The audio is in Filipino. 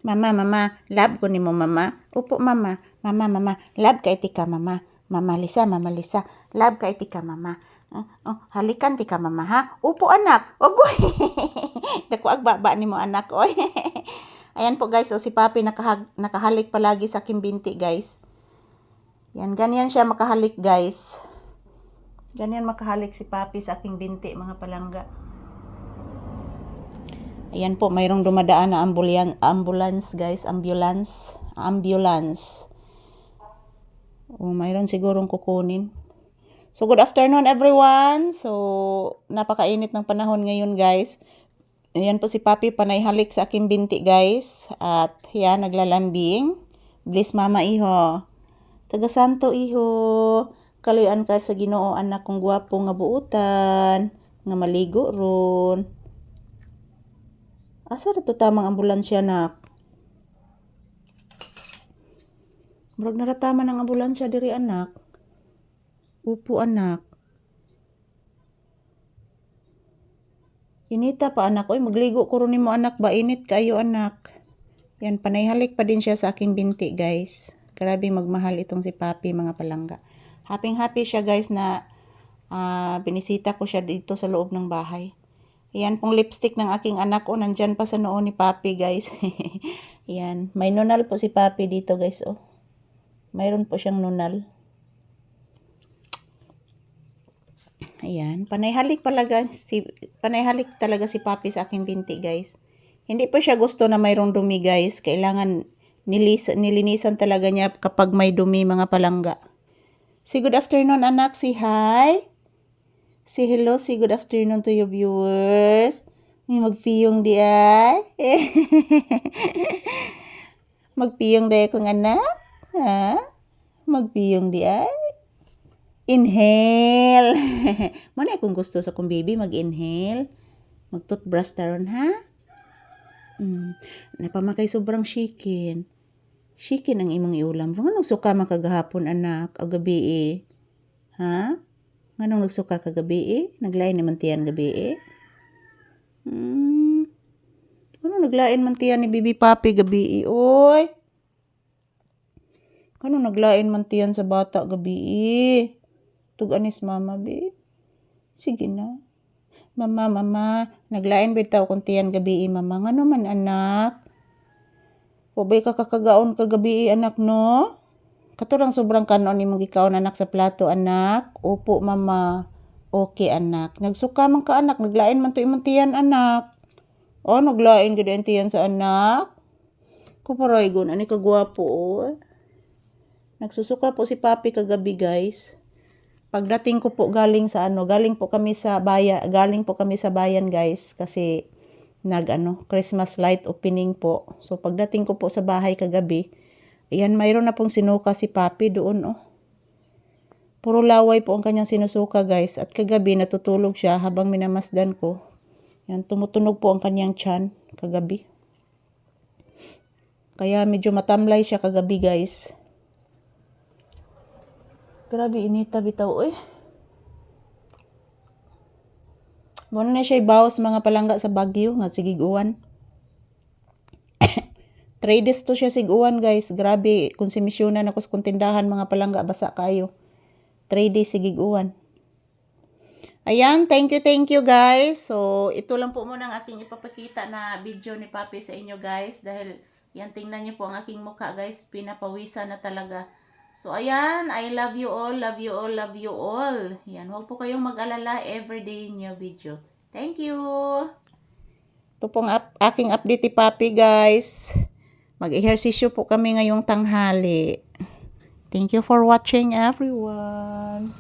Mama, mama, love ko nimo mama. Upo mama. Mama, love ka iti ka mama. Mama Lisa, love ka iti ka mama. Halikan ti ka mama ha. Upo anak. Ogoy. Dako agbaba nimo anak oy. Ayan po guys, si Papi nakahalik palagi sa aking binti guys. Yan, ganyan siya makahalik guys. Ganyan makahalik si Papi sa aking binti mga palangga. Ayan po, mayroong dumadaan na ambulance guys, ambulance. Mayroon sigurong kukunin. So good afternoon everyone. So napakainit ng panahon ngayon guys. Ayan po si Papi panay halik sa aking binti guys. At yan, naglalambing. Bless mama iho. Taga santo iho. Kaluyan ka sa Ginoo anak kong gwapo nga buutan. Nga maligo ron. Asa na to tamang ambulansya nak? Murag naratama ng ambulansya diri anak. Upo anak. Inita pa anak. Oy, magligo ko ron nimo anak ba? Init kayo anak. Yan, panayhalik pa din siya sa aking binti guys. Grabe magmahal itong si Papi mga palangga. Happy siya guys na binisita ko siya dito sa loob ng bahay. Yan pong lipstick ng aking anak. O, nandyan pa sa noo ni Papi guys. Yan, may nunal po si Papi dito guys. Oh. Mayroon po siyang nunal. Ayan, panayhalik talaga si Papi sa aking binti guys. Hindi po siya gusto na mayroong dumi guys. Kailangan nilinisan talaga niya kapag may dumi mga palangga. Say good afternoon anak, say hi. Say hello, say good afternoon to your viewers. May magpiyong di ay. Magpiyong di akong anak. Ha? Magpiyong di ay. Inhale. Muna kung gusto sa kong baby, mag-inhale. Mag-toothbrush taron, ha? Napamakay sobrang chicken. Chicken ang imong iulam. Anong suka makagahapon, anak? O gabi eh? Ha? Anong nagsuka kagabi eh? Naglain naman tiyan gabi eh? Anong naglain man tiyan ni Bibi Papi gabi eh? Oy! Anong naglain man tiyan sa bata gabi eh? Tug-anis mama, be. Sige na. Mama, naglain bitaw kung tiyan gabi, mama. Nga naman, anak. O ba'y kakagaon ka gabi, anak, no? Katurang sobrang kanon ni mong gikaon, anak, sa plato, anak. Opo, mama. Okay, anak. Nagsuka man ka, anak. Naglain man to imong tiyan, anak. O, naglain gada ang tiyan sa anak. Kuparay gun, ani kagwapo, o. Nagsusuka po si Papi kagabi, guys. Pagdating ko po galing po kami sa bayan guys kasi Christmas light opening po. So pagdating ko po sa bahay kagabi, ayan mayroon na pong sinuka si Papi doon oh. Puro laway po ang kanyang sinusuka guys at kagabi natutulog siya habang minamasdan ko. Yan tumutunog po ang kanyang tiyan kagabi. Kaya medyo matamlay siya kagabi guys. Grabe, inita bitaw, eh. Muna na siya ibawas mga palangga sa Baguio, nga sigiguan. 3 days to siya siguan, guys. Grabe, konsumisyonan ako sa kuntindahan mga palangga, basa kayo. 3 days sigiguan. Ayan, thank you guys. So, ito lang po muna ang aking ipapakita na video ni Papi sa inyo, guys. Dahil, yan, tingnan niyo po ang aking mukha, guys. Pinapawisan na talaga. So, ayan, I love you all. Yan, huwag po kayong mag-alala everyday new video. Thank you. Ito pong aking update ni Papi, guys. Mag-ehersisyo po kami ngayong tanghali. Thank you for watching, everyone.